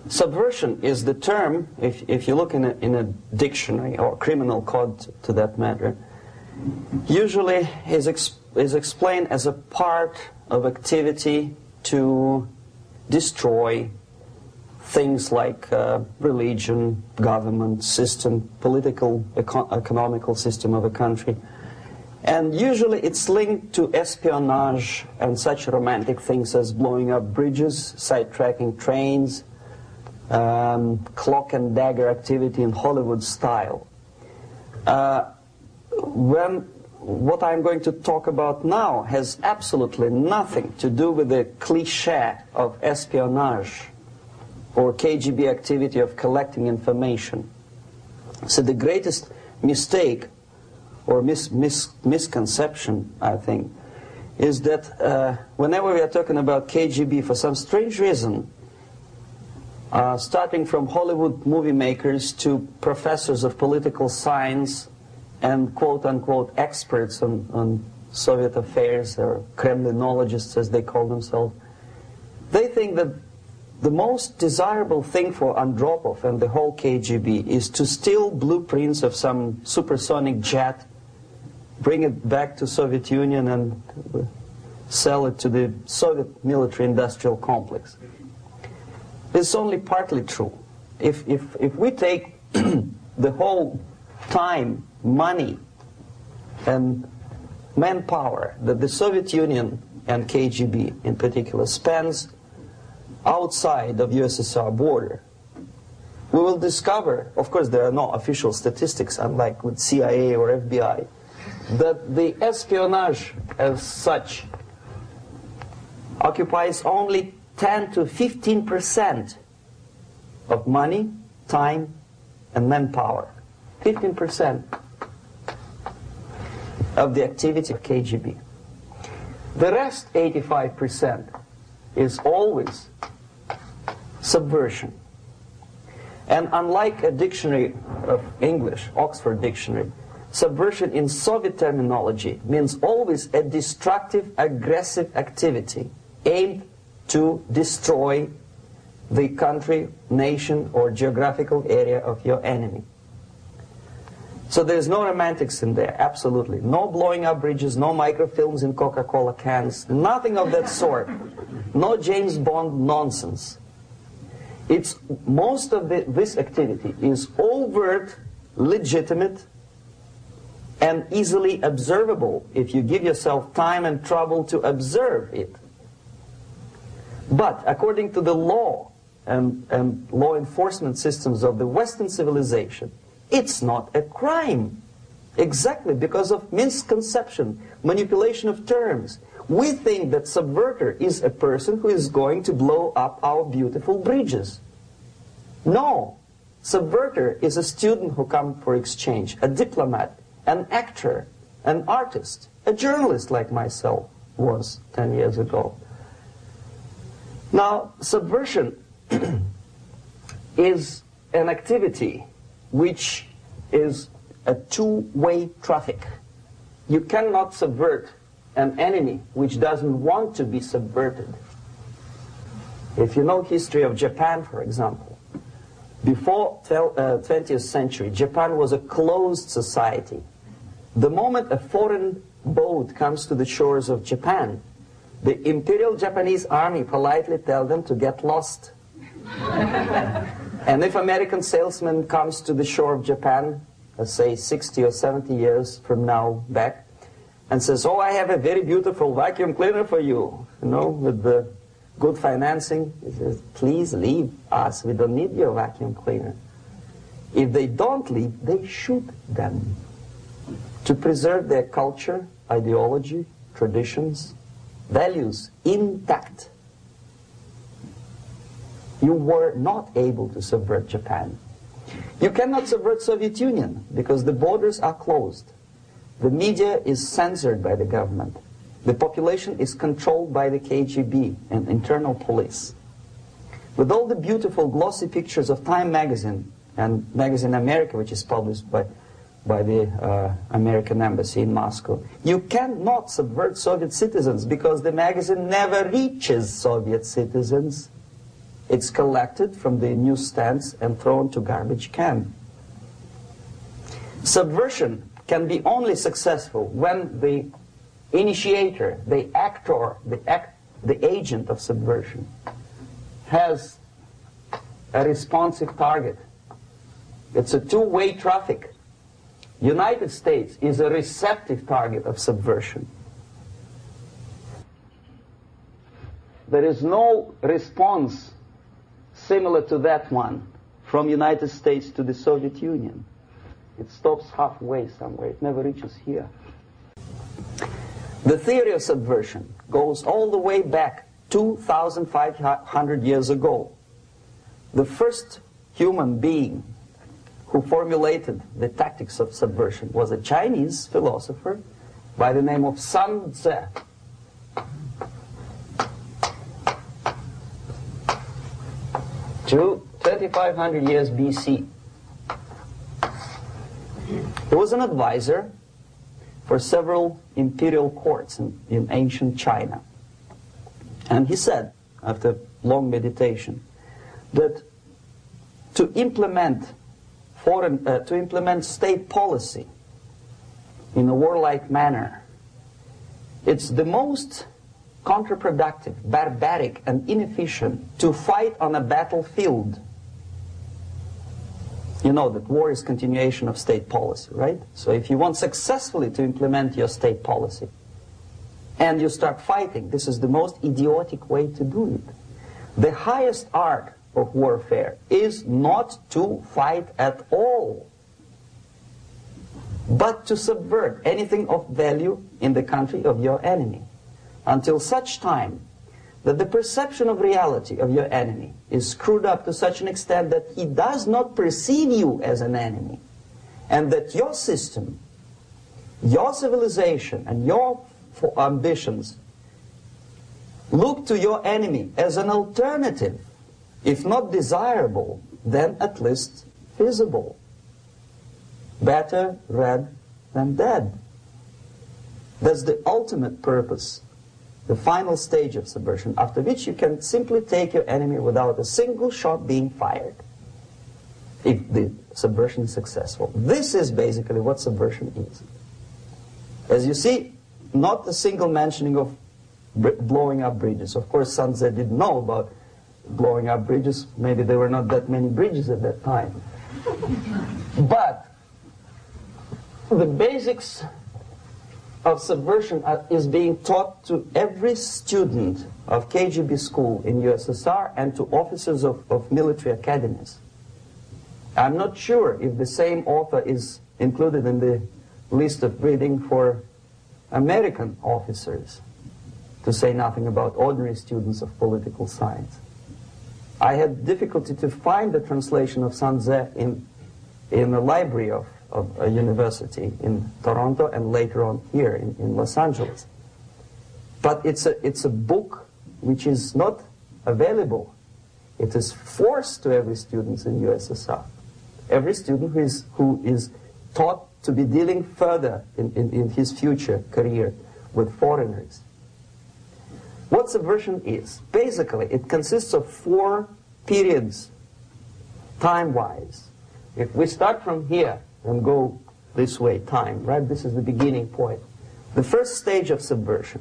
Subversion is the term, if you look in a dictionary or criminal code to that matter, usually is explained as a part of activity to destroy things like religion, government, system, political, economical system of a country. And usually it's linked to espionage and such romantic things as blowing up bridges, sidetracking trains, cloak and dagger activity in Hollywood style. What I'm going to talk about now has absolutely nothing to do with the cliché of espionage or KGB activity of collecting information. So the greatest mistake or misconception, I think, is that whenever we are talking about KGB, for some strange reason, starting from Hollywood movie makers to professors of political science and quote-unquote experts on Soviet affairs, or Kremlinologists as they call themselves, they think that the most desirable thing for Andropov and the whole KGB is to steal blueprints of some supersonic jet, bring it back to Soviet Union and sell it to the Soviet military-industrial complex. It's only partly true. If we take the whole time, money, and manpower that the Soviet Union and KGB in particular spends outside of USSR border, we will discover, of course there are no official statistics unlike with CIA or FBI, that the espionage as such occupies only 10 to 15% of money, time, and manpower. 15% of the activity of KGB. The rest, 85%, is always subversion. And unlike a dictionary of English, Oxford Dictionary, subversion in Soviet terminology means always a destructive, aggressive activity aimed to destroy the country, nation, or geographical area of your enemy. So there's no romantics in there, absolutely. No blowing up bridges, no microfilms in Coca-Cola cans, nothing of that sort. No James Bond nonsense. It's most of this activity is overt, legitimate, and easily observable if you give yourself time and trouble to observe it. But according to the law and law enforcement systems of the Western civilization, it's not a crime. Exactly because of misconception, manipulation of terms. We think that subverter is a person who is going to blow up our beautiful bridges. No. Subverter is a student who comes for exchange, a diplomat, an actor, an artist, a journalist like myself was 10 years ago. Now, subversion is an activity which is a two-way traffic. You cannot subvert an enemy which doesn't want to be subverted. If you know history of Japan, for example, before 20th century, Japan was a closed society. The moment a foreign boat comes to the shores of Japan, the Imperial Japanese Army politely tells them to get lost. And if American salesman comes to the shore of Japan, let's say 60 or 70 years from now back, and says, oh, I have a very beautiful vacuum cleaner for you, with the good financing, he says, please leave us, we don't need your vacuum cleaner. If they don't leave, they shoot them to preserve their culture, ideology, traditions, values intact. You were not able to subvert Japan. You cannot subvert Soviet Union because the borders are closed. The media is censored by the government. The population is controlled by the KGB and internal police. With all the beautiful glossy pictures of Time magazine and Magazine America, which is published by the American Embassy in Moscow, you cannot subvert Soviet citizens because the magazine never reaches Soviet citizens. It's collected from the newsstands and thrown to garbage can. Subversion can be only successful when the initiator, the actor, the agent of subversion has a responsive target. It's a two-way traffic. United States is a receptive target of subversion. There is no response similar to that one from United States to the Soviet Union. It stops halfway somewhere. It never reaches here. The theory of subversion goes all the way back 2,500 years ago. The first human being who formulated the tactics of subversion was a Chinese philosopher by the name of Sun Tzu. 2,500 years BC. He was an advisor for several imperial courts in ancient China. And he said, after long meditation, that to implement state policy in a warlike manner, it's the most counterproductive, barbaric, and inefficient to fight on a battlefield. You know that war is continuation of state policy, right? So if you want successfully to implement your state policy and you start fighting, this is the most idiotic way to do it. The highest art of warfare is not to fight at all, but to subvert anything of value in the country of your enemy, until such time that the perception of reality of your enemy is screwed up to such an extent that he does not perceive you as an enemy, and that your system, your civilization, and your ambitions look to your enemy as an alternative, if not desirable, then at least feasible. Better red than dead. That's the ultimate purpose, the final stage of subversion, after which you can simply take your enemy without a single shot being fired, if the subversion is successful. This is basically what subversion is. As you see, not a single mentioning of blowing up bridges. Of course, Sun Tzu didn't know about blowing up bridges. Maybe there were not that many bridges at that time. But the basics of subversion is being taught to every student of KGB school in USSR and to officers of military academies. I'm not sure if the same author is included in the list of reading for American officers, to say nothing about ordinary students of political science. I had difficulty to find the translation of Sun Tzu in the library of a university in Toronto and later on here in Los Angeles. But it's a book which is not available. It is forced to every student in USSR. Every student who is taught to be dealing further in his future career with foreigners. What subversion is? Basically, it consists of 4 periods, time-wise. If we start from here and go this way, time, right? This is the beginning point. The first stage of subversion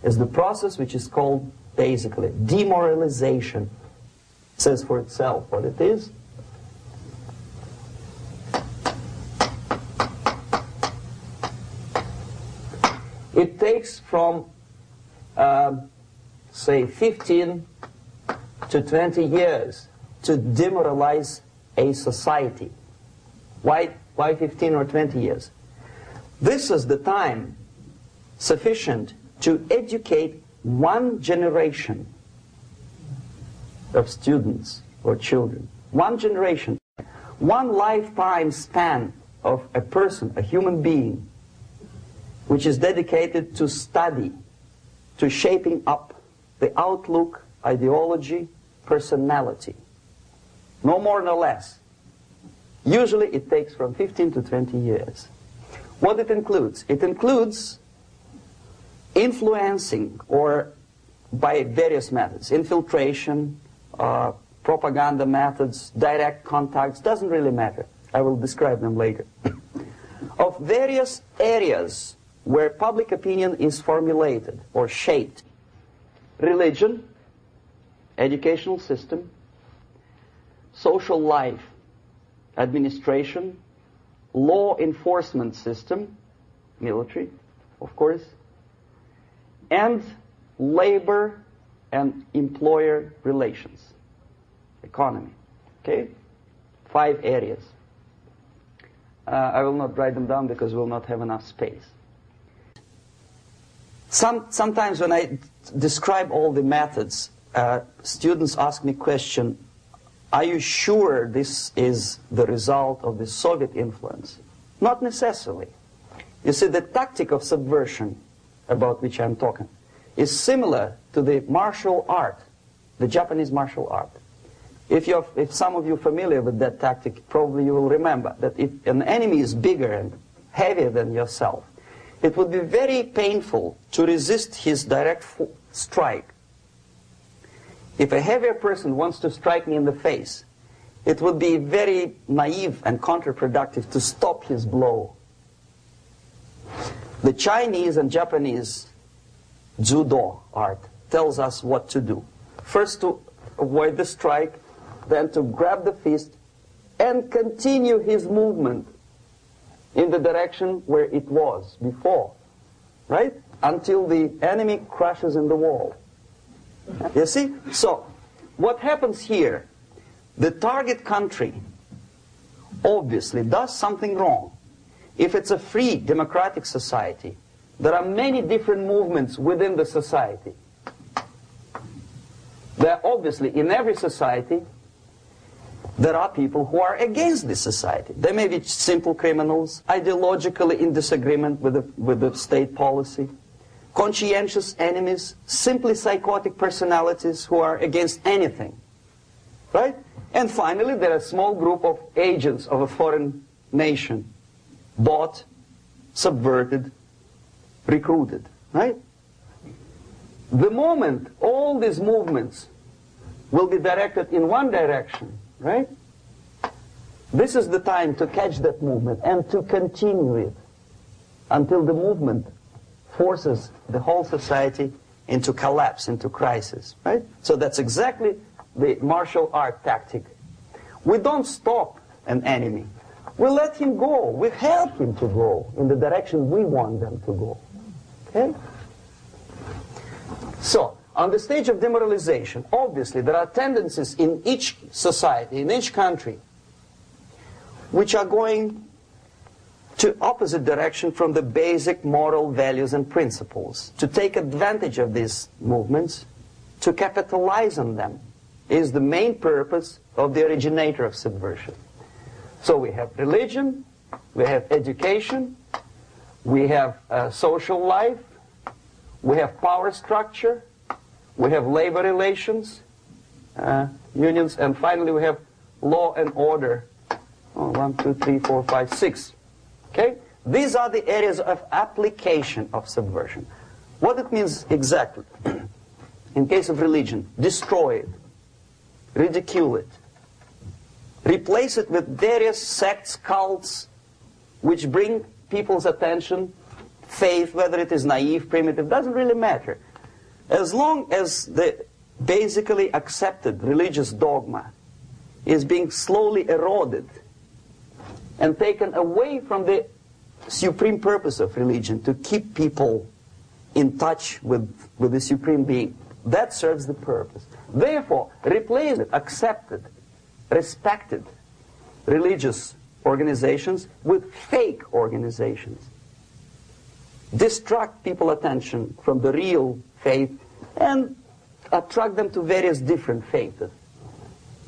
is the process which is called, basically, demoralization. It says for itself what it is. It takes from, say, 15 to 20 years to demoralize a society. Why 15 or 20 years? This is the time sufficient to educate one generation of students or children. One generation. One lifetime span of a person, a human being, which is dedicated to study, to shaping up the outlook, ideology, personality. No more, no less. Usually it takes from 15 to 20 years. What it includes? It includes influencing, or by various methods, infiltration, propaganda methods, direct contacts, doesn't really matter. I will describe them later. Of various areas where public opinion is formulated or shaped. Religion, educational system, social life, administration, law enforcement system, military, of course, and labor and employer relations, economy. Okay? 5 areas. I will not write them down because we will not have enough space. Sometimes when I describe all the methods, students ask me question, are you sure this is the result of the Soviet influence? Not necessarily. You see, the tactic of subversion, about which I'm talking, is similar to the martial art, the Japanese martial art. If some of you are familiar with that tactic, probably you will remember that if an enemy is bigger and heavier than yourself, it would be very painful to resist his direct strike. If a heavier person wants to strike me in the face, it would be very naive and counterproductive to stop his blow. The Chinese and Japanese judo art tells us what to do. First to avoid the strike, then to grab the fist and continue his movement in the direction where it was before, right? Until the enemy crashes in the wall. You see? So, what happens here? The target country obviously does something wrong. If it's a free democratic society, there are many different movements within the society. There are obviously, in every society, there are people who are against this society. They may be simple criminals, ideologically in disagreement with the state policy, conscientious enemies, simply psychotic personalities who are against anything. Right? And finally, there are a small group of agents of a foreign nation, bought, subverted, recruited. Right? The moment all these movements will be directed in one direction, right? This is the time to catch that movement and to continue it until the movement forces the whole society into collapse, into crisis, right? So that's exactly the martial art tactic. We don't stop an enemy. We let him go. We help him to go in the direction we want them to go. Okay? So, on the stage of demoralization, obviously there are tendencies in each society, in each country, which are going to opposite direction from the basic moral values and principles. To take advantage of these movements, to capitalize on them, is the main purpose of the originator of subversion. So we have religion, we have education, we have social life, we have power structure, we have labor relations, unions, and finally we have law and order. 1, 2, 3, 4, 5, 6. Okay? These are the areas of application of subversion. What it means exactly? In case of religion, destroy it, ridicule it, replace it with various sects, cults, which bring people's attention, faith, whether it is naive, primitive, doesn't really matter. As long as the basically accepted religious dogma is being slowly eroded and taken away from the supreme purpose of religion, to keep people in touch with the supreme being, that serves the purpose. Therefore, replace it, accepted, respected religious organizations with fake organizations. Distract people's attention from the real faith and attract them to various different faiths.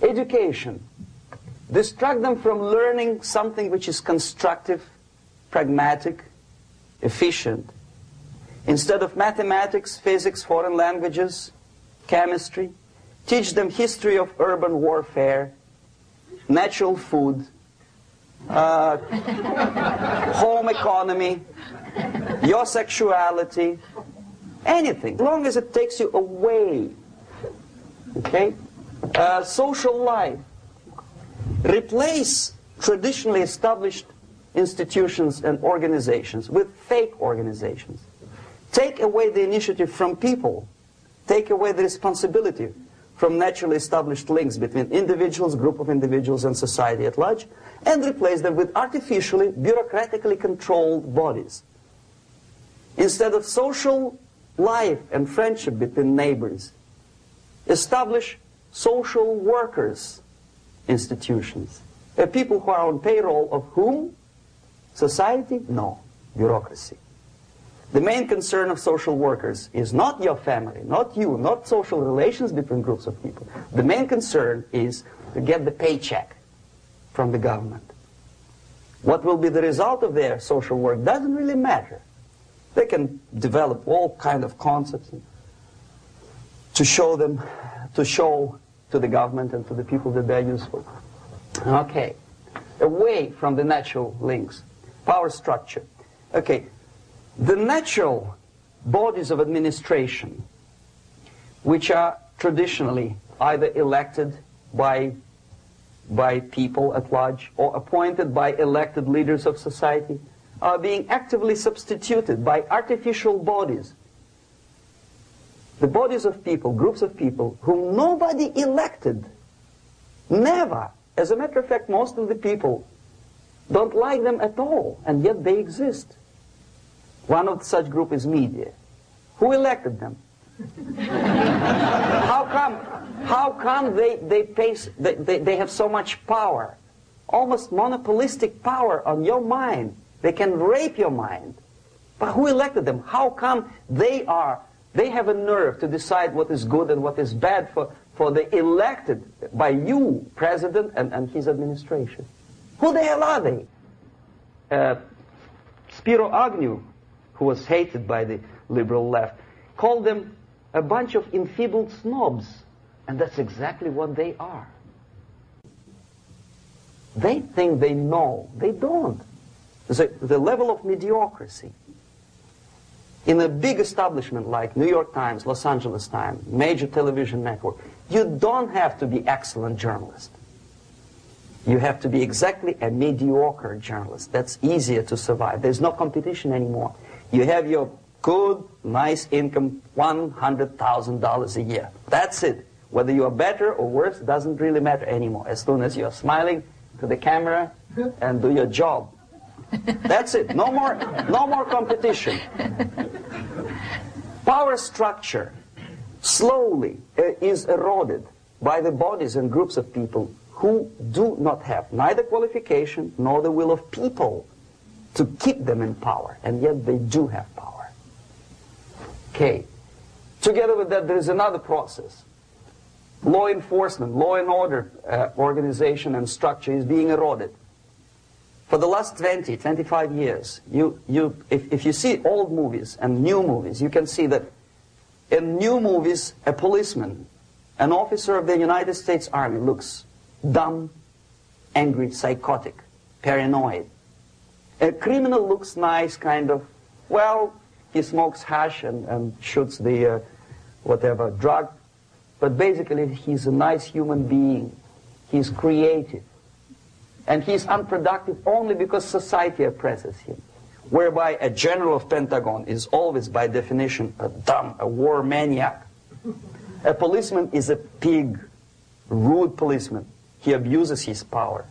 Education. Distract them from learning something which is constructive, pragmatic, efficient. Instead of mathematics, physics, foreign languages, chemistry, teach them history of urban warfare, natural food, home economy, your sexuality, anything, as long as it takes you away, okay, Social life. Replace traditionally established institutions and organizations with fake organizations. Take away the initiative from people. Take away the responsibility from naturally established links between individuals, group of individuals, and society at large, and replace them with artificially, bureaucratically controlled bodies. Instead of social life and friendship between neighbors, establish social workers institutions. People who are on payroll of whom? Society? No. Bureaucracy. The main concern of social workers is not your family, not you, not social relations between groups of people. The main concern is to get the paycheck from the government. What will be the result of their social work doesn't really matter. They can develop all kind of concepts to show to the government and to the people that they're useful. Okay. Away from the natural links. Power structure. Okay. The natural bodies of administration, which are traditionally either elected by people at large or appointed by elected leaders of society, are being actively substituted by artificial bodies. The bodies of people, groups of people, whom nobody elected. Never. As a matter of fact, most of the people don't like them at all, and yet they exist. One of such group is media. Who elected them? How come they have so much power? Almost monopolistic power on your mind. They can rape your mind. But who elected them? How come they have a nerve to decide what is good and what is bad for the elected by you, president, and his administration? Who the hell are they? Spiro Agnew, who was hated by the liberal left, called them a bunch of enfeebled snobs. And that's exactly what they are. They think they know. They don't. The level of mediocrity. In a big establishment like New York Times, Los Angeles Times, major television network, you don't have to be excellent journalist. You have to be exactly a mediocre journalist. That's easier to survive. There's no competition anymore. You have your good, nice income, $100,000 a year. That's it. Whether you are better or worse doesn't really matter anymore. As soon as you're smiling to the camera and do your job. That's it. No more competition. Power structure slowly is eroded by the bodies and groups of people who do not have neither qualification nor the will of people to keep them in power, and yet they do have power. Okay. Together with that, there is another process. Law enforcement, law and order organization and structure is being eroded. For the last 20, 25 years, if you see old movies and new movies, you can see that in new movies, a policeman, an officer of the United States Army looks dumb, angry, psychotic, paranoid. A criminal looks nice, kind of, well, he smokes hash and shoots the whatever drug, but basically he's a nice human being. He's creative. And he's unproductive only because society oppresses him. Whereby a general of Pentagon is always, by definition, a war maniac. A policeman is a pig, rude policeman. He abuses his power.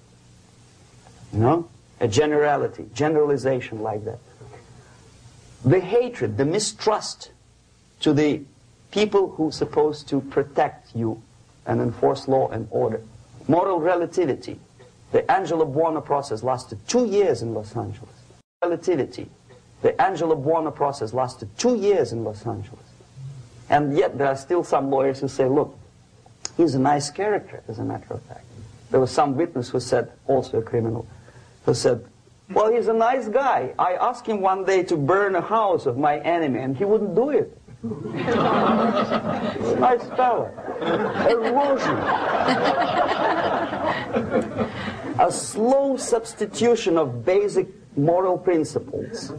You know? A generalization like that. The hatred, the mistrust to the people who are supposed to protect you and enforce law and order. Moral relativity. The Angelo Buono process lasted 2 years in Los Angeles. Relativity. The Angelo Buono process lasted 2 years in Los Angeles. And yet there are still some lawyers who say, look, he's a nice character, as a matter of fact. There was some witness who said, also a criminal, who said, well, he's a nice guy. I asked him one day to burn a house of my enemy, and he wouldn't do it. Nice fella. Erosion. A slow substitution of basic moral principles,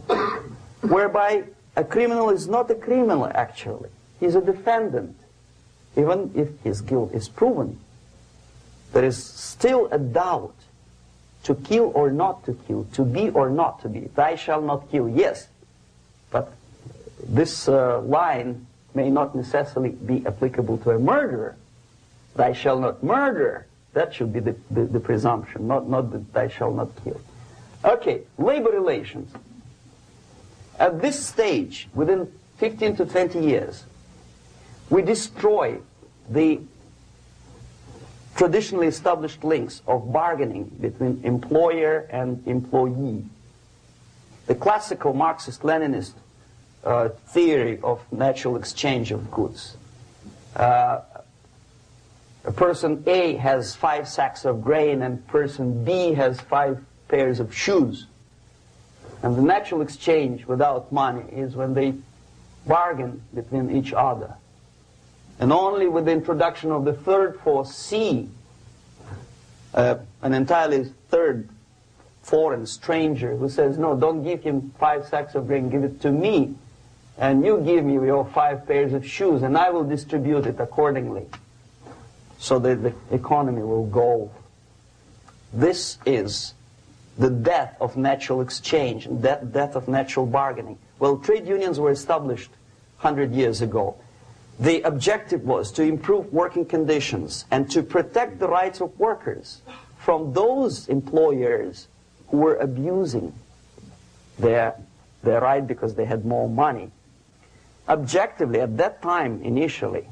whereby a criminal is not a criminal, actually. He's a defendant. Even if his guilt is proven, there is still a doubt to kill or not to kill, to be or not to be. Thou shalt not kill, yes, but this line may not necessarily be applicable to a murderer. Thou shalt not murder, that should be the presumption, not that thou shalt not kill. Okay, labor relations. At this stage, within 15 to 20 years, we destroy the traditionally established links of bargaining between employer and employee. The classical Marxist-Leninist theory of natural exchange of goods. A person A has 5 sacks of grain and person B has 5 pairs of shoes. And the natural exchange without money is when they bargain between each other. And only with the introduction of the third force, C, an entirely third foreign stranger who says, no, don't give him 5 sacks of grain, give it to me, and you give me your 5 pairs of shoes, and I will distribute it accordingly, so that the economy will go. This is the death of natural exchange, death of natural bargaining. Well, trade unions were established 100 years ago. The objective was to improve working conditions and to protect the rights of workers from those employers who were abusing their right because they had more money. Objectively, at that time, initially,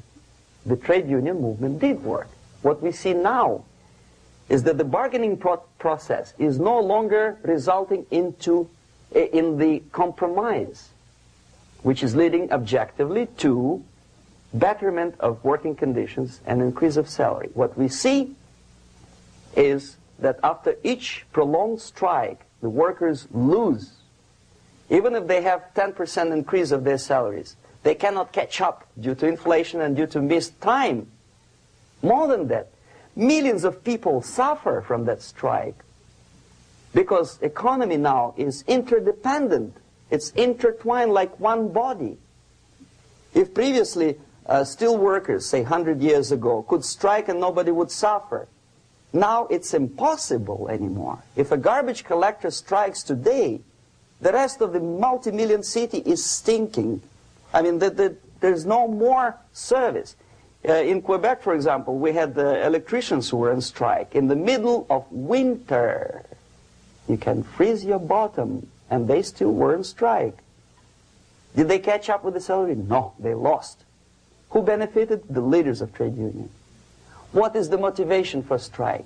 the trade union movement did work. What we see now is that the bargaining process is no longer resulting in the compromise, which is leading objectively to betterment of working conditions and increase of salary. What we see is that after each prolonged strike, the workers lose. Even if they have 10% increase of their salaries, they cannot catch up due to inflation and due to missed time. More than that, millions of people suffer from that strike because economy now is interdependent. It's intertwined like one body. If previously steel workers, say 100 years ago, could strike and nobody would suffer, now it's impossible anymore. If a garbage collector strikes today, the rest of the multi-million city is stinking. I mean, there's no more service. In Quebec, for example, we had the electricians who were on strike in the middle of winter. You can freeze your bottom, and they still were on strike. Did they catch up with the salary? No, they lost. Who benefited? The leaders of trade unions. What is the motivation for strike?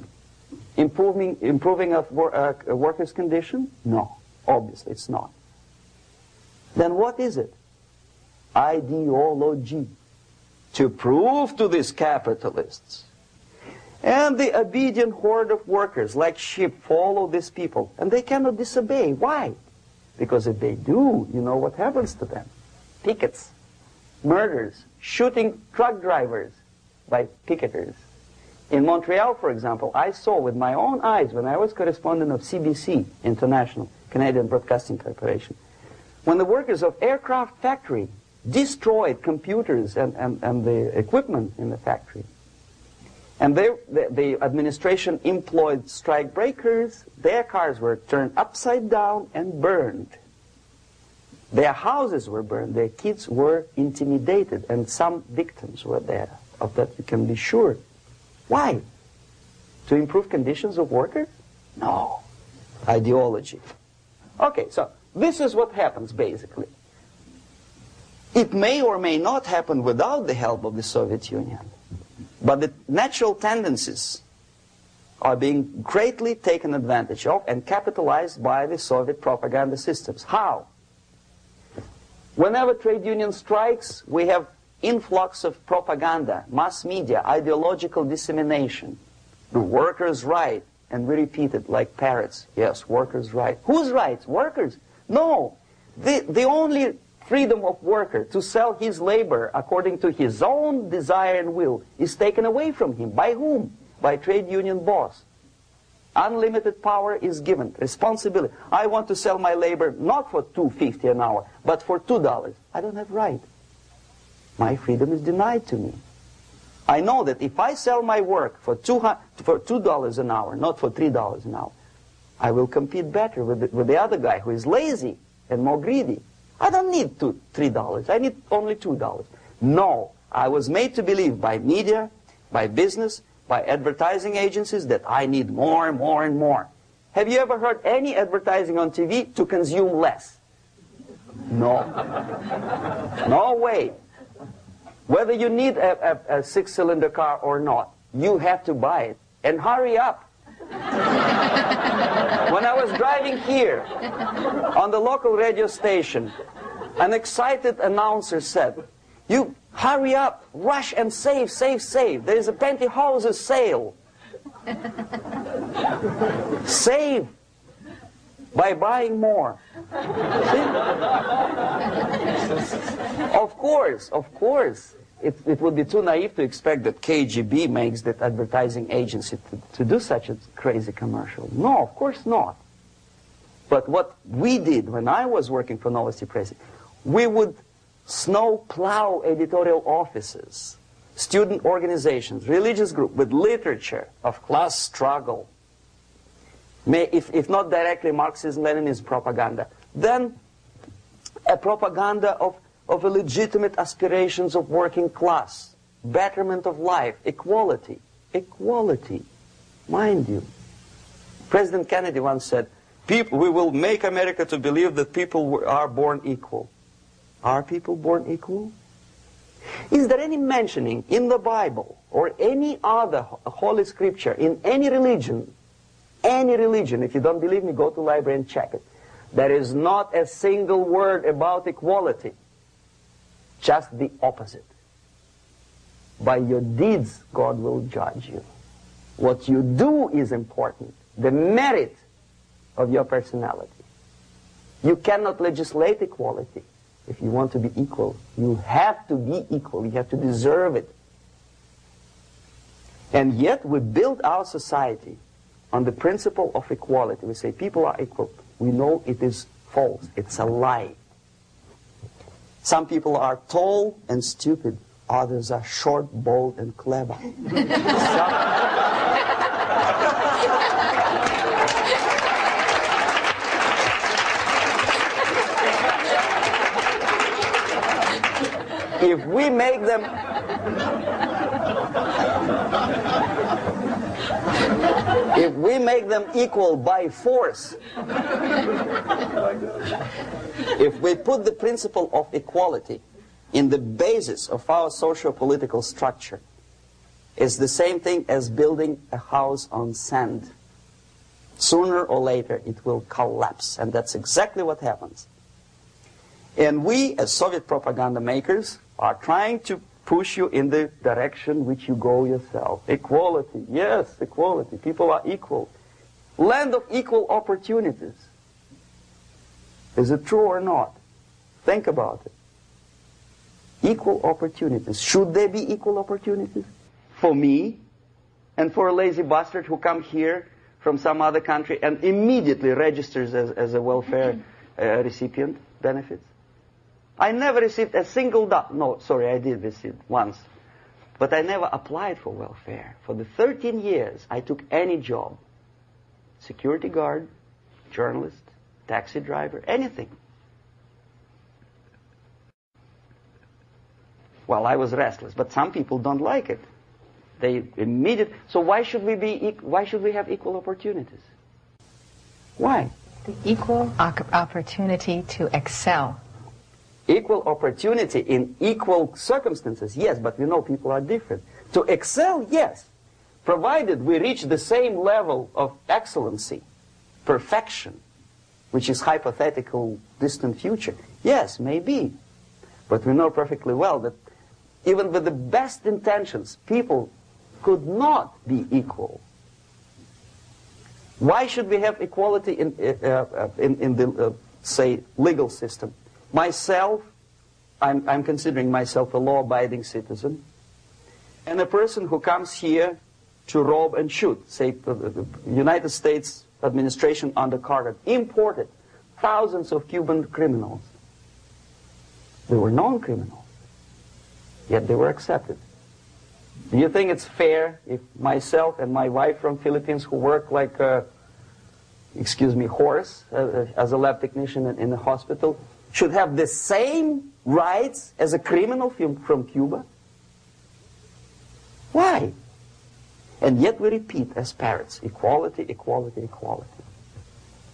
Improving of a workers' condition? No, obviously it's not. Then what is it? Ideology. To prove to these capitalists. And the obedient horde of workers, like sheep, follow these people. And they cannot disobey. Why? Because if they do, you know what happens to them. Pickets, murders, shooting truck drivers by picketers. In Montreal, for example, I saw with my own eyes when I was correspondent of CBC International, Canadian Broadcasting Corporation, when the workers of aircraft factory destroyed computers and the equipment in the factory. And the administration employed strike breakers. Their cars were turned upside down and burned. Their houses were burned. Their kids were intimidated. And some victims were there. Of that you can be sure. Why? To improve conditions of workers? No. Ideology. Okay, so this is what happens basically. It may or may not happen without the help of the Soviet Union. But the natural tendencies are being greatly taken advantage of and capitalized by the Soviet propaganda systems. How? Whenever trade union strikes, we have influx of propaganda, mass media, ideological dissemination. The workers' right, and we repeat it like parrots. Yes, workers' right. Whose rights? Workers? No. The only freedom of worker to sell his labor according to his own desire and will is taken away from him. By whom? By trade union boss. Unlimited power is given. Responsibility. I want to sell my labor not for $2.50 an hour, but for $2. I don't have right. My freedom is denied to me. I know that if I sell my work for $2 an hour, not for $3 an hour, I will compete better with the other guy who is lazy and more greedy. I don't need $3. I need only $2. No, I was made to believe by media, by business, by advertising agencies that I need more and more and more. Have you ever heard any advertising on TV to consume less? No. No way. Whether you need a six-cylinder car or not, you have to buy it. And hurry up. When I was driving here, on the local radio station, an excited announcer said, "You hurry up, rush and save, save, save. There is a pantyhose sale." Save by buying more. See? Of course. It would be too naive to expect that KGB makes that advertising agency to do such a crazy commercial. No, of course not. But what we did when I was working for Novosti Press, we would snow plow editorial offices, student organizations, religious groups with literature of class struggle. If not directly Marxism-Leninism propaganda, then a propaganda of legitimate aspirations of working class, betterment of life, equality. Equality, mind you. President Kennedy once said, we will make America to believe that people are born equal. Are people born equal? Is there any mentioning in the Bible or any other holy scripture in any religion, if you don't believe me, go to the library and check it. There is not a single word about equality. Just the opposite. By your deeds, God will judge you. What you do is important. The merit of your personality. You cannot legislate equality. If you want to be equal, you have to be equal. You have to deserve it. And yet we build our society on the principle of equality. We say people are equal. We know it is false. It's a lie. Some people are tall and stupid. Others are short, bold, and clever. If we make them equal by force, if we put the principle of equality in the basis of our socio-political structure, it's the same thing as building a house on sand. Sooner or later it will collapse, and that's exactly what happens. And we, as Soviet propaganda makers, are trying to push you in the direction which you go yourself. Equality, yes, equality. People are equal. Land of equal opportunities. Is it true or not? Think about it. Equal opportunities. Should there be equal opportunities? For me and for a lazy bastard who comes here from some other country and immediately registers as a welfare recipient benefits? I never received a single dollar. No, sorry, I did receive once. But I never applied for welfare. For the 13 years, I took any job. Security guard, journalist, taxi driver, anything. Well, I was restless, but some people don't like it. They immediately. So why should we have equal opportunities? Why? The equal opportunity to excel. Equal opportunity in equal circumstances, yes, but we know people are different. To excel, yes, provided we reach the same level of excellency, perfection, which is hypothetical, distant future. Yes, maybe. But we know perfectly well that even with the best intentions, people could not be equal. Why should we have equality in the, say, legal system? Myself, I'm considering myself a law-abiding citizen, and a person who comes here to rob and shoot, say, the United States administration under Carter, imported thousands of Cuban criminals. They were non-criminals, yet they were accepted. Do you think it's fair if myself and my wife from Philippines, who work like a, excuse me, horse as a lab technician in the hospital, should have the same rights as a criminal from Cuba? Why? And yet we repeat as parrots, equality, equality, equality.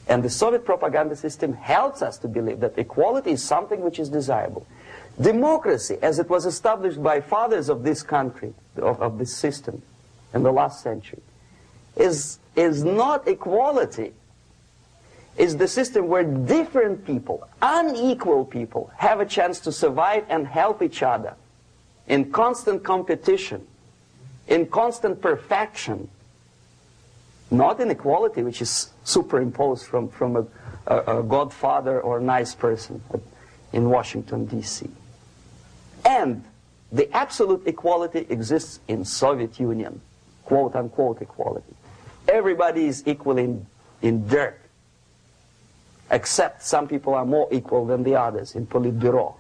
And the Soviet propaganda system helps us to believe that equality is something which is desirable. Democracy, as it was established by fathers of this country, of this system in the last century, is not equality. It's the system where different people, unequal people, have a chance to survive and help each other in constant competition, in constant perfection, not in equality, which is superimposed from a godfather or nice person in Washington, D.C. And the absolute equality exists in Soviet Union, quote-unquote equality. Everybody is equal in dirt, except some people are more equal than the others in Politburo.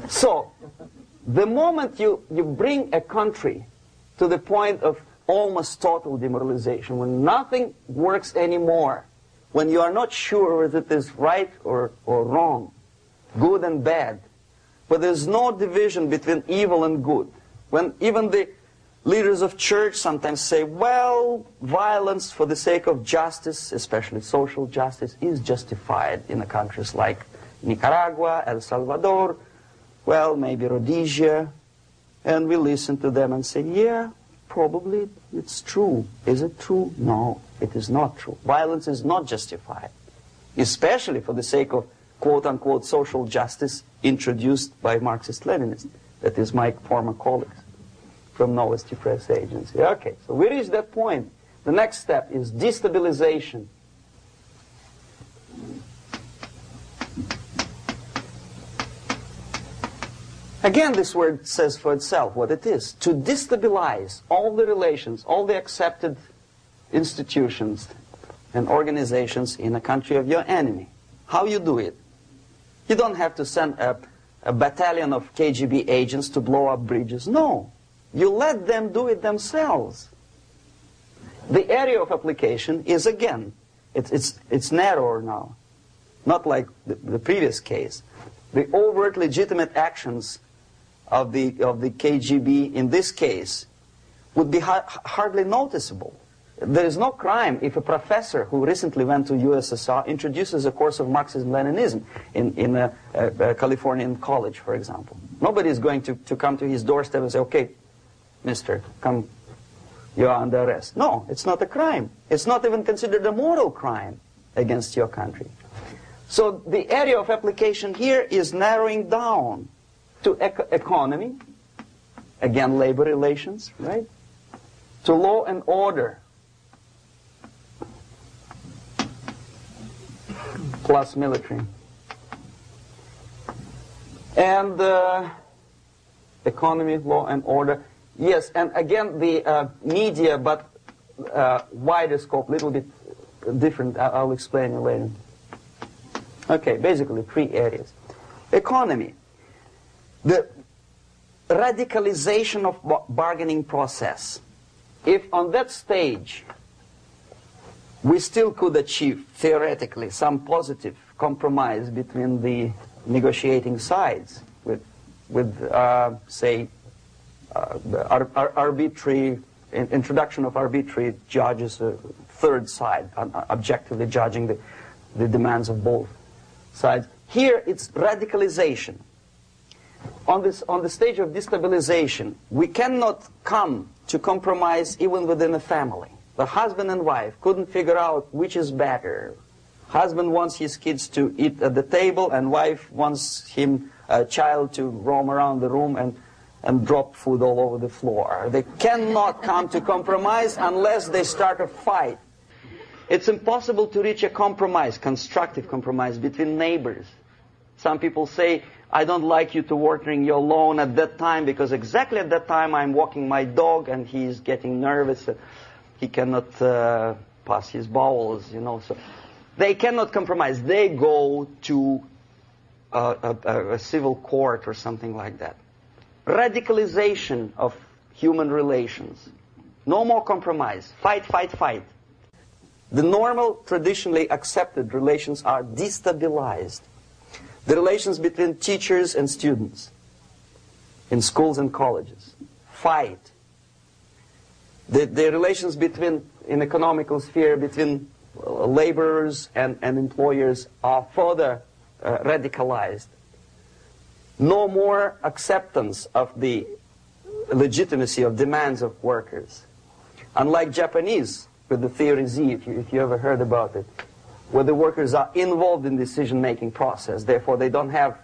So, the moment you bring a country to the point of almost total demoralization, when nothing works anymore, when you are not sure whether it is right or wrong, good and bad, but there's no division between evil and good, when even the leaders of church sometimes say, well, violence for the sake of justice, especially social justice, is justified in the countries like Nicaragua, El Salvador, well, maybe Rhodesia, and we listen to them and say, yeah, probably it's true. Is it true? No, it is not true. Violence is not justified, especially for the sake of quote-unquote social justice introduced by Marxist-Leninists, that is my former colleagues from Novosti press agency. Okay, so we reached that point. The next step is destabilization. Again, this word says for itself what it is. To destabilize all the relations, all the accepted institutions and organizations in a country of your enemy. How you do it? You don't have to send a battalion of KGB agents to blow up bridges. No. You let them do it themselves. The area of application is, again, it's narrower now. Not like the previous case. The overt legitimate actions of the KGB in this case would be hardly noticeable. There is no crime if a professor who recently went to USSR introduces a course of Marxism-Leninism in a Californian college, for example. Nobody is going to come to his doorstep and say, okay, mister, come, you are under arrest. No, it's not a crime. It's not even considered a moral crime against your country. So the area of application here is narrowing down to economy, again labor relations, right? To law and order, plus military. And economy, law and order. Yes, and again the media, but wider scope, little bit different. I'll explain it later. Okay, basically 3 areas. Economy. The radicalization of bargaining process. If on that stage we still could achieve, theoretically, some positive compromise between the negotiating sides with say, arbitrary, introduction of arbitrary judges, a third side, objectively judging the demands of both sides. Here it's radicalization. On the stage of destabilization, we cannot come to compromise even within a family. The husband and wife couldn't figure out which is better. Husband wants his kids to eat at the table, and wife wants a child to roam around the room and drop food all over the floor. They cannot come to compromise unless they start a fight. It's impossible to reach a compromise, constructive compromise, between neighbors. Some people say, I don't like you to watering your lawn at that time because exactly at that time I'm walking my dog and he's getting nervous. He cannot pass his bowels, you know. So they cannot compromise. They go to a civil court or something like that. radicalization of human relations. No more compromise. Fight, fight, fight. The normal, traditionally accepted relations are destabilized. The relations between teachers and students in schools and colleges. Fight. The relations between, in economical sphere, between laborers and employers are further radicalized. No more acceptance of the legitimacy of demands of workers. Unlike Japanese, with the theory Z, if you ever heard about it, where the workers are involved in decision-making process, therefore they don't have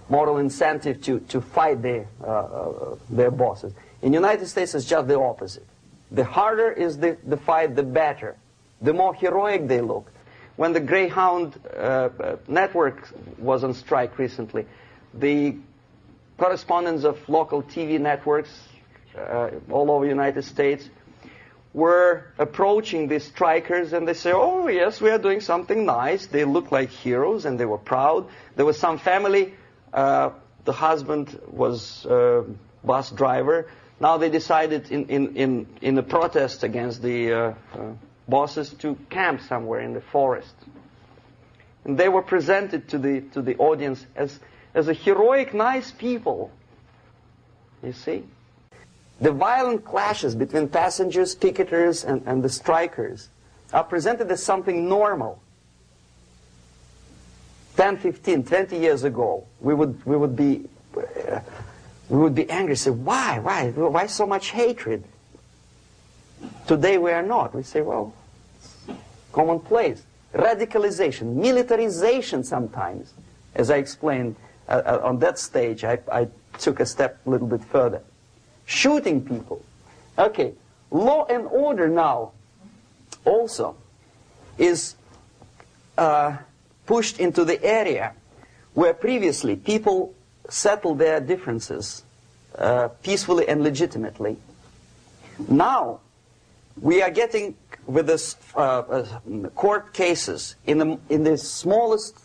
moral incentive to fight their bosses. In the United States, it's just the opposite. The harder is the fight, the better. The more heroic they look. When the Greyhound network was on strike recently, the correspondents of local TV networks all over the United States were approaching the strikers, and they say, oh yes, we are doing something nice. They look like heroes, and they were proud. There was some family, the husband was bus driver. Now they decided in a protest against the bosses to camp somewhere in the forest. And they were presented to the audience as a heroic, nice people. You see? The violent clashes between passengers, picketers, and the strikers are presented as something normal. 10, 15, 20 years ago, we would be angry, say, why so much hatred? Today we are not. We say, well, it's commonplace. Radicalization, militarization sometimes. As I explained on that stage, I took a step a little bit further. Shooting people. Okay, law and order now also is pushed into the area where previously people settled their differences peacefully and legitimately. Now we are getting with this court cases in the smallest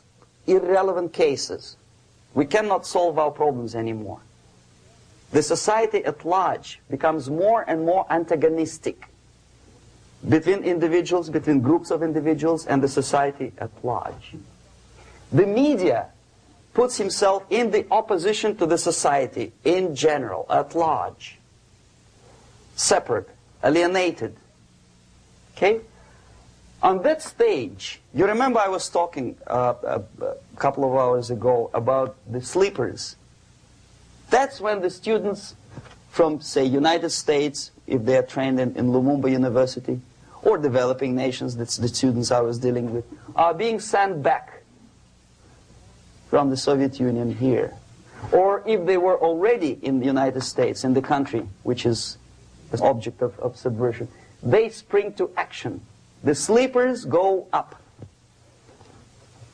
irrelevant cases. We cannot solve our problems anymore. The society at large becomes more and more antagonistic between individuals, between groups of individuals, and the society at large. The media puts himself in the opposition to the society in general, at large. Separate, alienated. Okay? On that stage, you remember I was talking a couple of hours ago about the sleepers. That's when the students from, say, United States, if they are trained in Lumumba University, or developing nations, that's the students I was dealing with, are being sent back from the Soviet Union here. Or if they were already in the United States, in the country which is the object of subversion, they spring to action. The sleepers go up.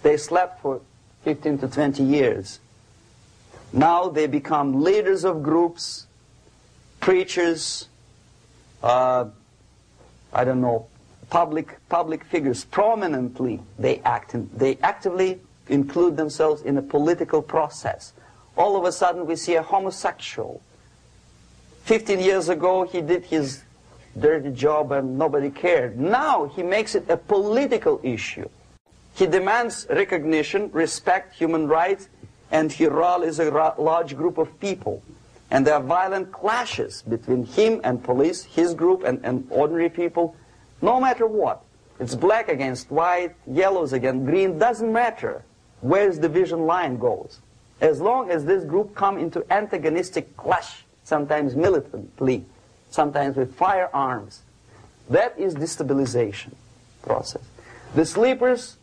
They slept for 15 to 20 years. Now they become leaders of groups, preachers, I don't know, public figures. Prominently they actively include themselves in a political process. All of a sudden we see a homosexual. 15 years ago he did his dirty job and nobody cared. Now he makes it a political issue. He demands recognition, respect, human rights, and he rallies a large group of people. And there are violent clashes between him and police, his group and ordinary people, no matter what. It's black against white, yellows against green, doesn't matter where the division line goes. As long as this group come into antagonistic clash, sometimes militantly, sometimes with firearms, that is destabilization process. The sleepers,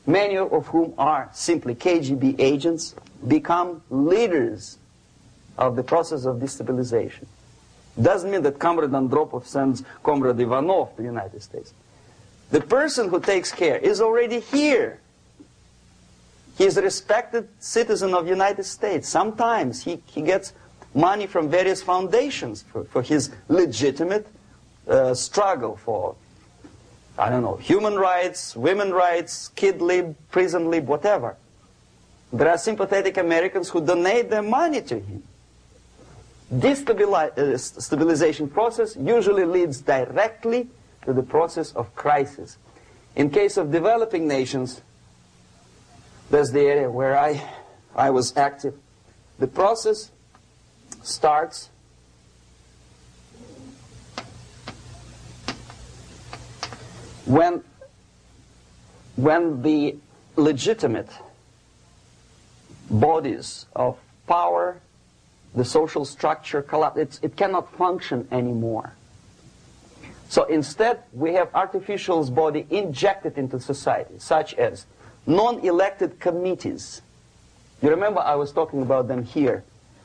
many of whom are simply KGB agents, become leaders of the process of destabilization. Doesn't mean that Comrade Andropov sends Comrade Ivanov to the United States. The person who takes care is already here. He is a respected citizen of the United States. Sometimes he gets money from various foundations for his legitimate struggle for, I don't know, human rights, women's rights, kid lib, prison lib, whatever. There are sympathetic Americans who donate their money to him. Destabilization process usually leads directly to the process of crisis. In case of developing nations, that's the area where I was active. The process starts when the legitimate bodies of power, the social structure collapse. It cannot function anymore. So instead, we have artificial body injected into society, such as non-elected committees. You remember I was talking about them here.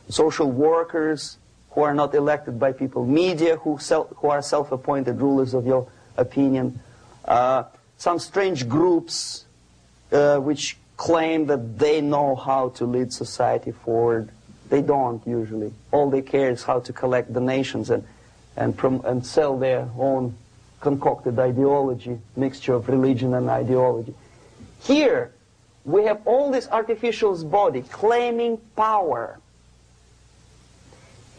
Social workers who are not elected by people, media who are self-appointed rulers of your opinion, some strange groups which claim that they know how to lead society forward. They don't usually. All they care is how to collect donations and sell their own concocted ideology, mixture of religion and ideology. Here, we have all this artificial body claiming power.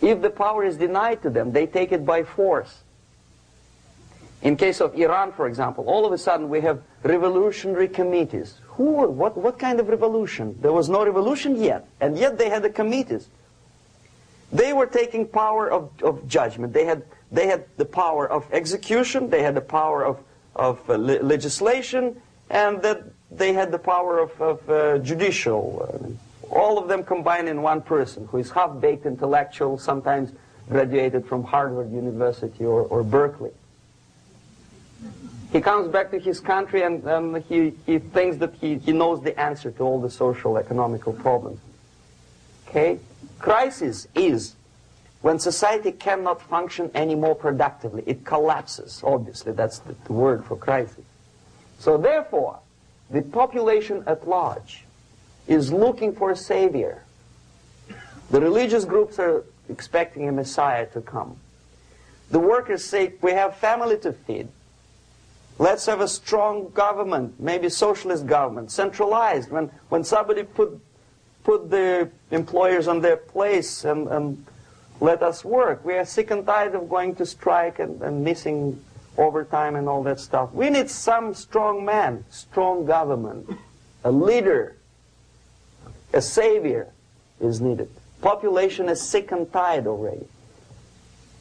If the power is denied to them, they take it by force. In case of Iran, for example, all of a sudden we have revolutionary committees. What kind of revolution? There was no revolution yet, and yet they had the committees. They were taking power of judgment. They had the power of execution, they had the power of legislation, and that they had the power of judicial. All of them combined in one person, who is half-baked intellectual, sometimes graduated from Harvard University or Berkeley. He comes back to his country and he thinks that he knows the answer to all the social, economical problems. Okay? Crisis is when society cannot function anymore productively. It collapses, obviously. That's the word for crisis. So therefore, the population at large is looking for a savior. The religious groups are expecting a messiah to come. The workers say, we have family to feed. Let's have a strong government, maybe socialist government, centralized. When somebody put the employers on their place and let us work. We are sick and tired of going to strike and missing overtime and all that stuff. We need some strong man, strong government, a leader, a savior is needed. Population is sick and tired already.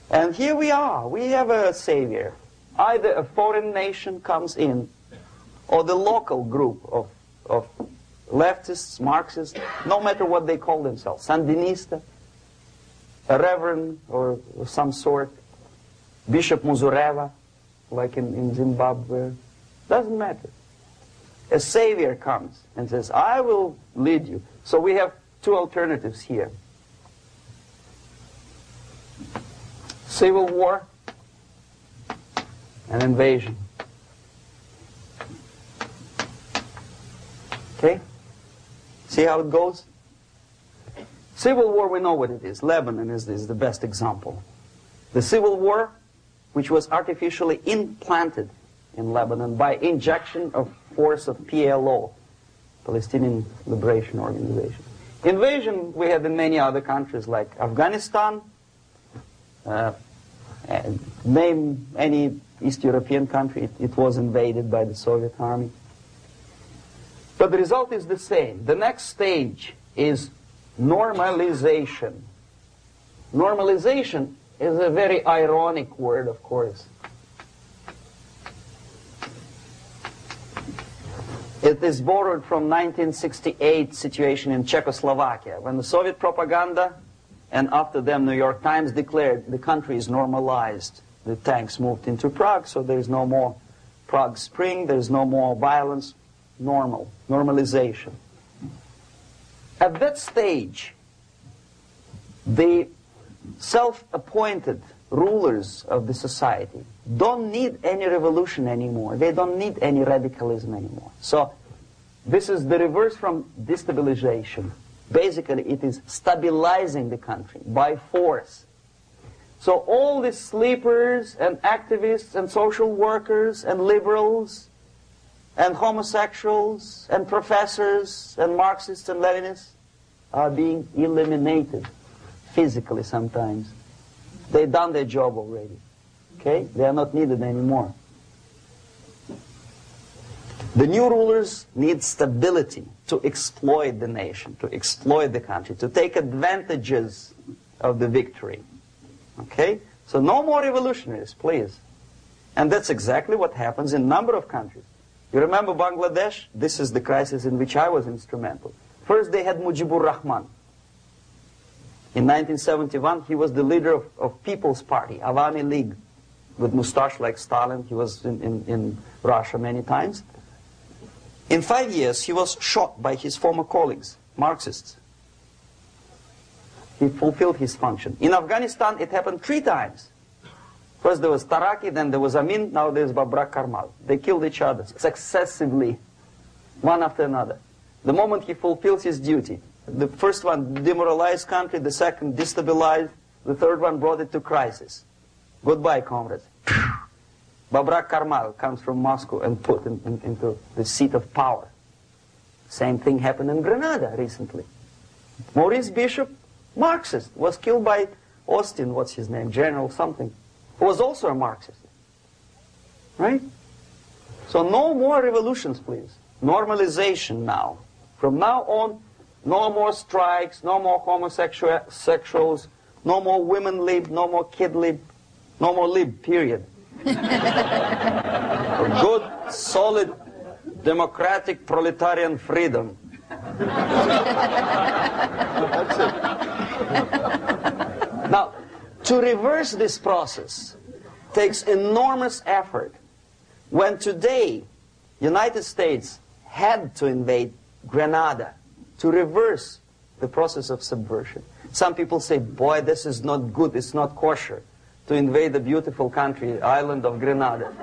And here we are. We have a savior. Either a foreign nation comes in, or the local group of leftists, Marxists, no matter what they call themselves, Sandinista, a reverend or some sort, Bishop Muzureva, like in Zimbabwe, doesn't matter. A savior comes and says, I will lead you. So we have two alternatives here. Civil war and invasion. Okay? See how it goes? Civil war, we know what it is. Lebanon is the best example. The civil war, which was artificially implanted in Lebanon by injection of force of PLO, Palestinian Liberation Organization. Invasion we have in many other countries like Afghanistan, name any East European country, it was invaded by the Soviet army. But the result is the same. The next stage is normalization. Normalization is a very ironic word, of course. It is borrowed from 1968 situation in Czechoslovakia, when the Soviet propaganda and after them New York Times declared the country is normalized. The tanks moved into Prague, so there is no more Prague Spring, there is no more violence. Normalization. At that stage, the self-appointed rulers of the society don't need any revolution anymore. They don't need any radicalism anymore. So this is the reverse from destabilization. Basically, it is stabilizing the country by force. So all these sleepers and activists and social workers and liberals and homosexuals and professors and Marxists and Leninists are being eliminated. physically sometimes. They've done their job already. Okay? They are not needed anymore. The new rulers need stability to exploit the nation, to exploit the country, to take advantages of the victory. Okay? So no more revolutionaries, please. And that's exactly what happens in a number of countries. You remember Bangladesh? This is the crisis in which I was instrumental. First they had Mujibur Rahman. In 1971, he was the leader of People's Party, Awami League, with mustache like Stalin. He was in Russia many times. In 5 years, he was shot by his former colleagues, Marxists. He fulfilled his function. In Afghanistan, it happened 3 times. First there was Taraki, then there was Amin, now there's Babrak Karmal. They killed each other successively, one after another. The moment he fulfills his duty, the first one demoralized country, the second destabilized, the third one brought it to crisis. Goodbye, comrades. Babrak Karmal comes from Moscow and put into the seat of power. Same thing happened in Grenada recently. Maurice Bishop, Marxist, was killed by Austin, what's his name, General something, who was also a Marxist. Right? So no more revolutions, please. Normalization now. From now on, no more strikes, no more homosexuals, no more women lib, no more kid lib, no more lib, period. A good, solid, democratic, proletarian freedom. That's it. Now, to reverse this process takes enormous effort. When today, United States had to invade Grenada to reverse the process of subversion. Some people say, boy, this is not good, it's not kosher to invade the beautiful country, island of Grenada.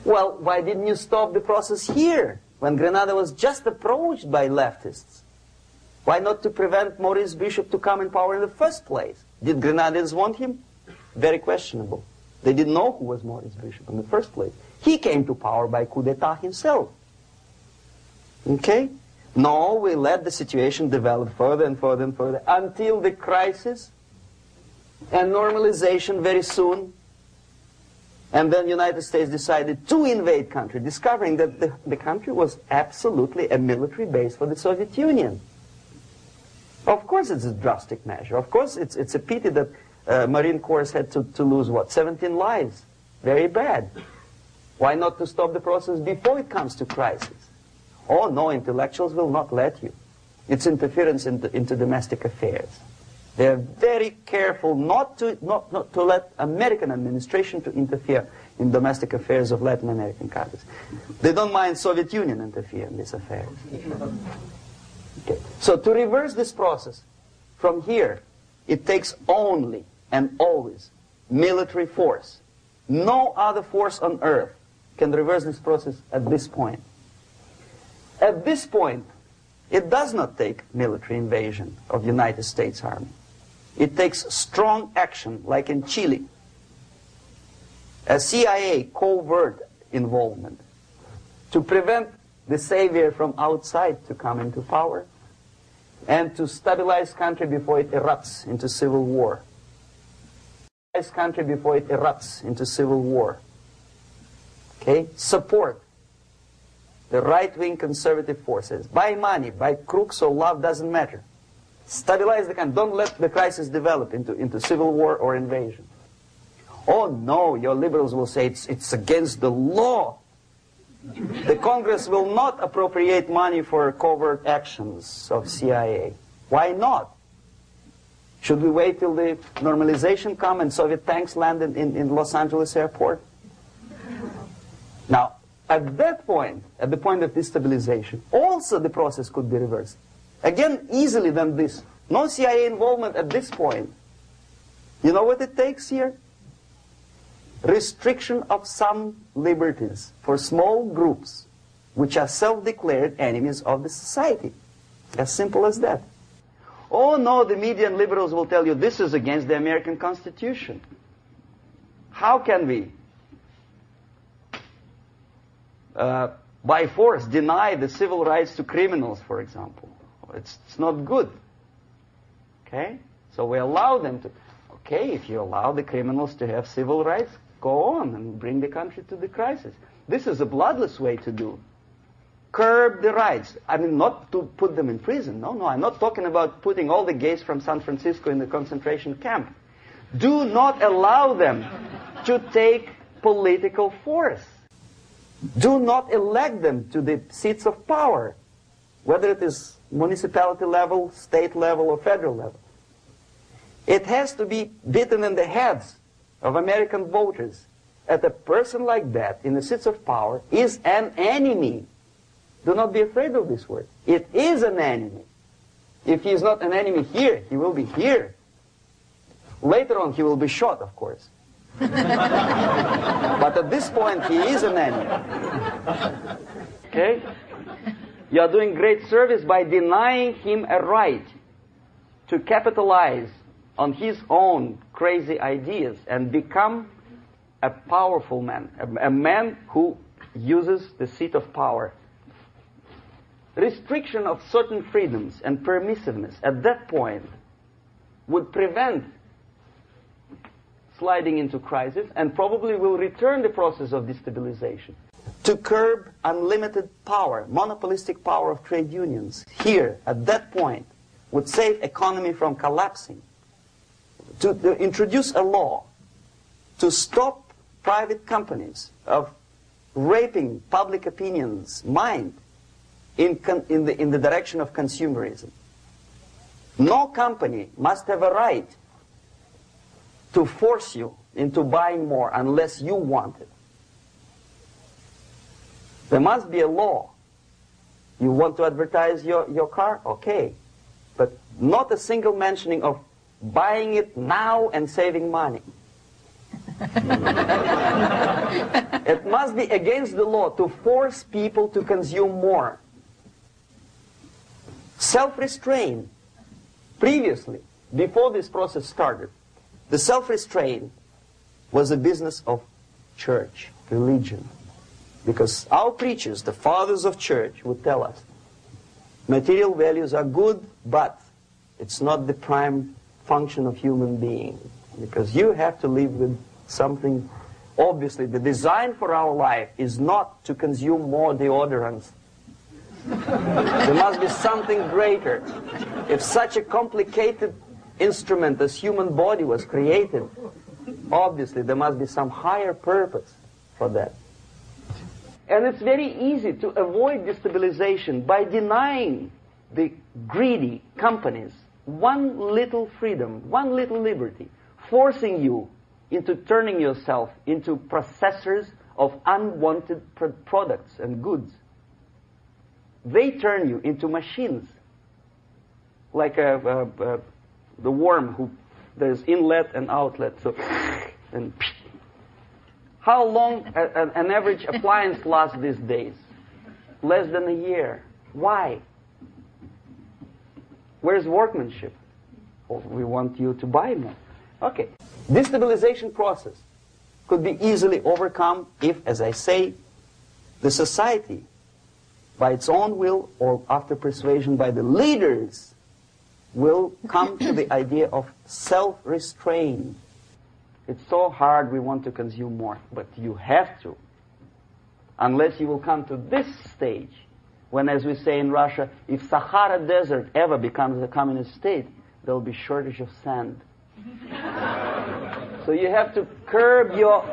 Well, why didn't you stop the process here, when Grenada was just approached by leftists? Why not to prevent Maurice Bishop to come in power in the first place? Did Grenadians want him? Very questionable. They didn't know who was Maurice Bishop in the first place. He came to power by coup d'etat himself. Okay? No, we let the situation develop further and further and further until the crisis and normalization very soon. And then the United States decided to invade country, discovering that the country was absolutely a military base for the Soviet Union. Of course it's a drastic measure. Of course it's a pity that Marine Corps had to lose, what, 17 lives. Very bad. Why not to stop the process before it comes to crisis? Oh no, intellectuals will not let you. It's interference into domestic affairs. They're very careful not to let American administration to interfere in domestic affairs of Latin American countries. They don't mind Soviet Union interfere in these affairs. Okay. So to reverse this process, from here, it takes only and always military force. No other force on earth can reverse this process at this point. At this point, it does not take military invasion of the United States Army. It takes strong action, like in Chile. A CIA covert involvement to prevent the savior from outside to come into power and to stabilize country before it erupts into civil war. Country before it erupts into civil war. Okay? Support the right-wing conservative forces. By money, by crooks or love, doesn't matter. Stabilize the country. Don't let the crisis develop into civil war or invasion. Oh no, your liberals will say it's against the law. The Congress will not appropriate money for covert actions of CIA. Why not? Should we wait till the normalization come and Soviet tanks land in Los Angeles airport? Now, at that point, at the point of destabilization, also the process could be reversed. Again, easily than this. No CIA involvement at this point. You know what it takes here? Restriction of some liberties for small groups which are self-declared enemies of the society. As simple as that. Oh no, the media and liberals will tell you this is against the American Constitution. How can we, by force, deny the civil rights to criminals, for example? It's not good. Okay? So we allow them to, okay, if you allow the criminals to have civil rights, go on and bring the country to the crisis. This is a bloodless way to do. Curb the rights. I mean, not to put them in prison. No, I'm not talking about putting all the gays from San Francisco in the concentration camp. Do not allow them to take political force. Do not elect them to the seats of power, whether it is municipality level, state level, or federal level. It has to be beaten in the heads of American voters that a person like that in the seats of power is an enemy. Do not be afraid of this word. It is an enemy. If he is not an enemy here, he will be here. Later on, he will be shot, of course. But at this point, he is an enemy. Okay? You are doing great service by denying him a right to capitalize on his own crazy ideas and become a powerful man, a man who uses the seat of power. Restriction of certain freedoms and permissiveness at that point would prevent sliding into crisis and probably will return the process of destabilization. To curb unlimited power, monopolistic power of trade unions, here, at that point, would save economy from collapsing. To introduce a law to stop private companies of raping public opinion's mind in the direction of consumerism. No company must have a right to force you into buying more unless you want it. There must be a law. You want to advertise your car? Okay. But not a single mentioning of buying it now and saving money. It must be against the law to force people to consume more. Self-restraint. Previously, before this process started, the self-restraint was a business of church, religion. Because our preachers, the fathers of church, would tell us, material values are good, but it's not the prime function of human being. Because you have to live with something. Obviously, the design for our life is not to consume more deodorants. There must be something greater. If such a complicated instrument as human body was created, obviously there must be some higher purpose for that. And it's very easy to avoid destabilization by denying the greedy companies one little freedom, one little liberty, forcing you into turning yourself into processors of unwanted products and goods. They turn you into machines, like the worm who there's inlet and outlet. So, and how long an average appliance lasts these days? Less than a year. Why? Where's workmanship? Oh, we want you to buy more. Okay. Destabilization process could be easily overcome if, as I say, the society, by its own will or after persuasion by the leaders, will come to the idea of self-restraint. It's so hard we want to consume more, but you have to. Unless you will come to this stage, when, as we say in Russia, if Sahara Desert ever becomes a communist state, there will be shortage of sand. So you have to curb your...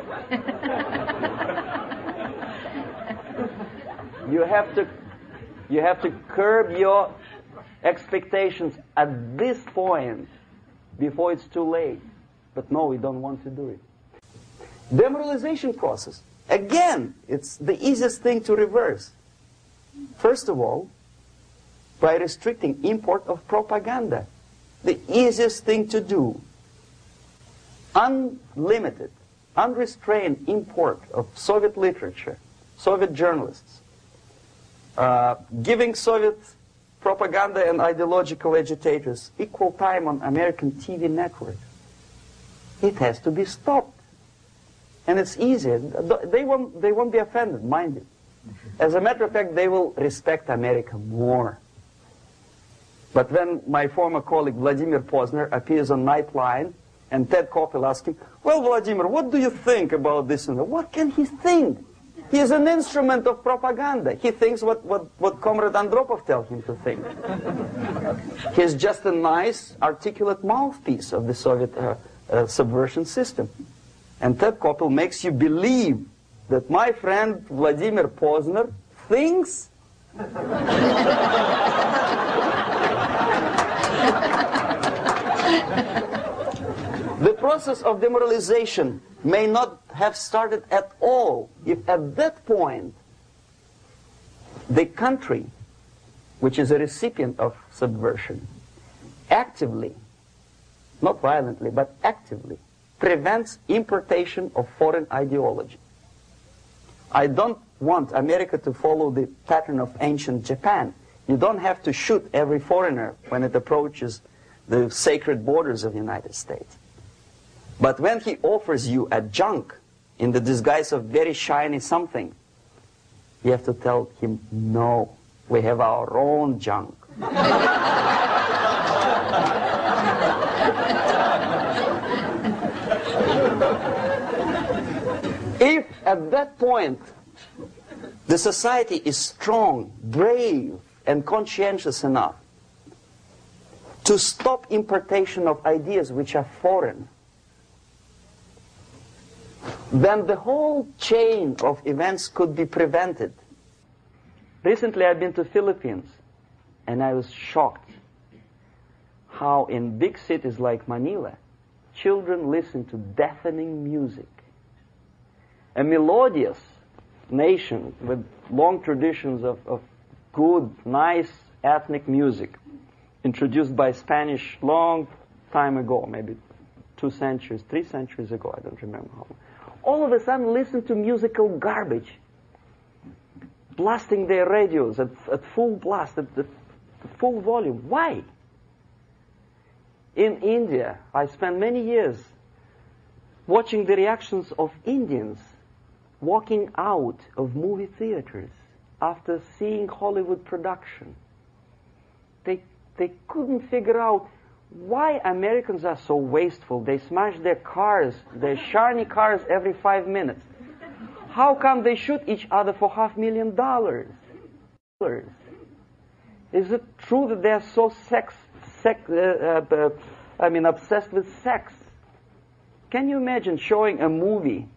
You have to curb your expectations at this point before it's too late. But no, we don't want to do it. Demoralization process. Again, it's the easiest thing to reverse. First of all, by restricting import of propaganda. The easiest thing to do. Unlimited, unrestrained import of Soviet literature, Soviet journalists. Giving Soviet propaganda and ideological agitators equal time on American TV networks. It has to be stopped. And it's easy. They won't be offended, mind you. As a matter of fact, they will respect America more. But when my former colleague Vladimir Posner appears on Nightline, and Ted Koppel asks him, well, Vladimir, what do you think about this? And what can he think? He is an instrument of propaganda. He thinks what Comrade Andropov tells him to think. He's just a nice, articulate mouthpiece of the Soviet subversion system. And Ted Koppel makes you believe that my friend Vladimir Posner thinks the process of demoralization may not have started at all if at that point the country, which is a recipient of subversion, actively, not violently, but actively, prevents importation of foreign ideology. I don't want America to follow the pattern of ancient Japan. You don't have to shoot every foreigner when it approaches the sacred borders of the United States. But when he offers you a junk in the disguise of very shiny something, you have to tell him, no, we have our own junk. If at that point the society is strong, brave, and conscientious enough to stop importation of ideas which are foreign, then the whole chain of events could be prevented. Recently I've been to Philippines, and I was shocked how in big cities like Manila, children listen to deafening music. A melodious nation with long traditions of good, nice ethnic music, introduced by Spanish long time ago, maybe 2 centuries, 3 centuries ago, I don't remember how long. All of a sudden listen to musical garbage, blasting their radios at full blast, at full volume. Why? In India, I spent many years watching the reactions of Indians walking out of movie theaters after seeing Hollywood production. They couldn't figure out why Americans are so wasteful. They smash their cars, their shiny cars, every 5 minutes. How come they shoot each other for $500,000? Is it true that they're so obsessed with sex? Can you imagine showing a movie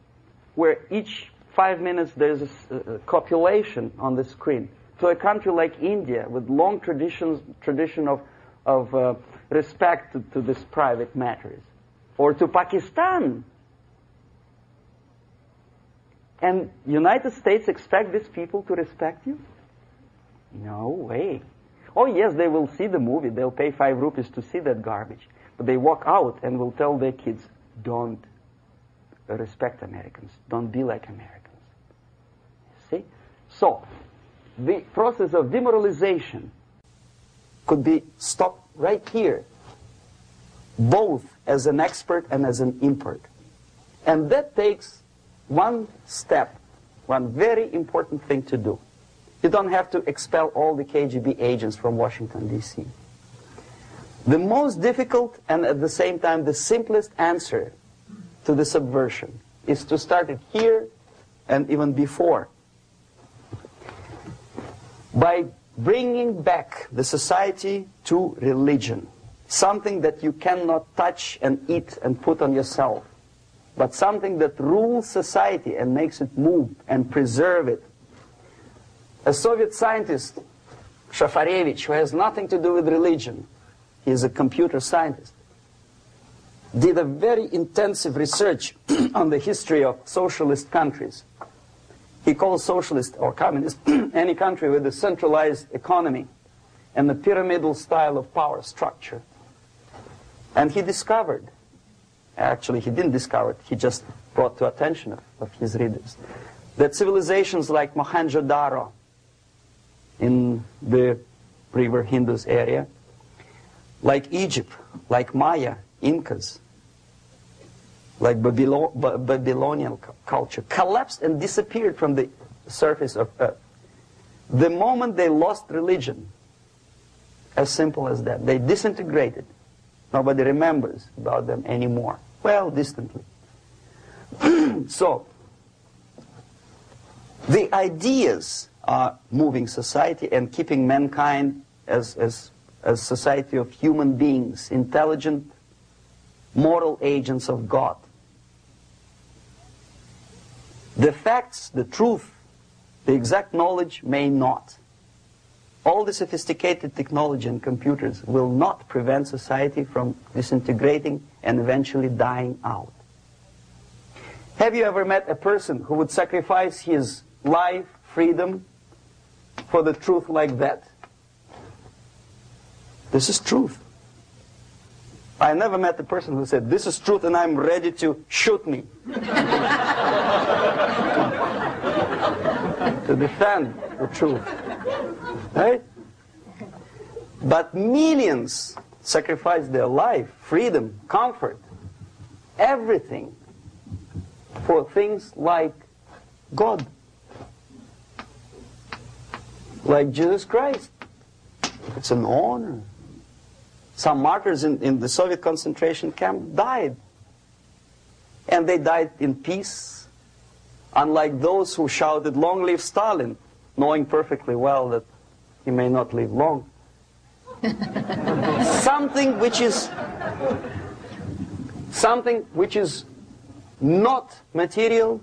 where each 5 minutes there's a copulation on the screen to a country like India with long tradition of respect to these private matters, or to Pakistan? And United States expect these people to respect you? No way. Oh yes, they will see the movie, they'll pay 5 rupees to see that garbage, but they walk out and will tell their kids, don't respect Americans, don't be like Americans. See? So, the process of demoralization could be stopped right here, both as an expert and as an import. And that takes one step, one very important thing to do. You don't have to expel all the KGB agents from Washington, D.C. The most difficult and at the same time the simplest answer to the subversion is to start it here and even before, by bringing back the society to religion, something that you cannot touch and eat and put on yourself, but something that rules society and makes it move and preserve it. A Soviet scientist, Shafarevich, who has nothing to do with religion, he is a computer scientist, did a very intensive research on the history of socialist countries. He calls socialist or communist any country with a centralized economy and a pyramidal style of power structure. And he discovered, actually he didn't discover it, he just brought to attention of his readers, that civilizations like Mohenjo-Daro in the river Indus area, like Egypt, like Maya, Incas, like Babylonian culture, collapsed and disappeared from the surface of Earth. The moment they lost religion, As simple as that. They disintegrated. Nobody remembers about them anymore. Well, distantly. So, the ideas are moving society and keeping mankind as a society of human beings, intelligent, moral agents of God. The facts, the truth, the exact knowledge may not. All the sophisticated technology and computers will not prevent society from disintegrating and eventually dying out. Have you ever met a person who would sacrifice his life, freedom, for the truth like that? This is truth. I never met a person who said, this is truth and I'm ready to shoot me. To defend the truth. Right? But millions sacrifice their life, freedom, comfort, everything for things like God. Like Jesus Christ. It's an honor. Some martyrs in the Soviet concentration camp died. And they died in peace. Unlike those who shouted, "Long live Stalin," knowing perfectly well that he may not live long. Something which is not material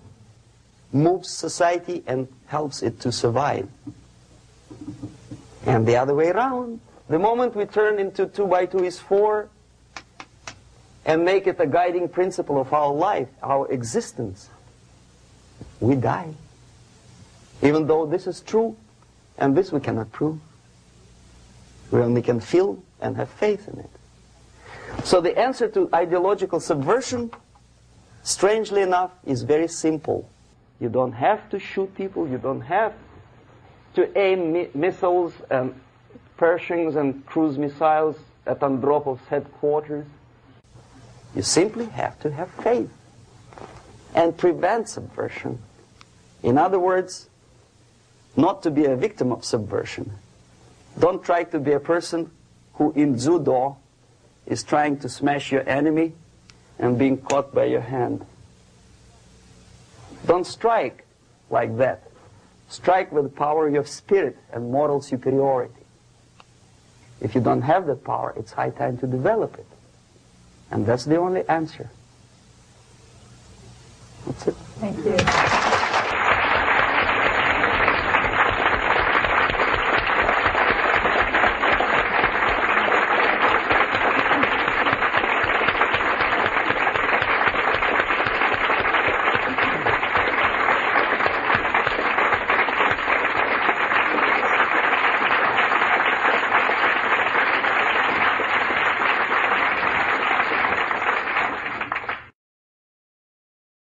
moves society and helps it to survive. And the other way around. The moment we turn into 2 by 2 is 4 and make it a guiding principle of our life, our existence, we die. Even though this is true, and this we cannot prove. We only can feel and have faith in it. So the answer to ideological subversion, strangely enough, is very simple. You don't have to shoot people, you don't have to aim missiles and Pershings and cruise missiles at Andropov's headquarters. You simply have to have faith and prevent subversion. In other words, not to be a victim of subversion. Don't try to be a person who in judo is trying to smash your enemy and being caught by your hand. Don't strike like that. Strike with the power of spirit and moral superiority. If you don't have that power, it's high time to develop it. And that's the only answer. That's it. Thank you.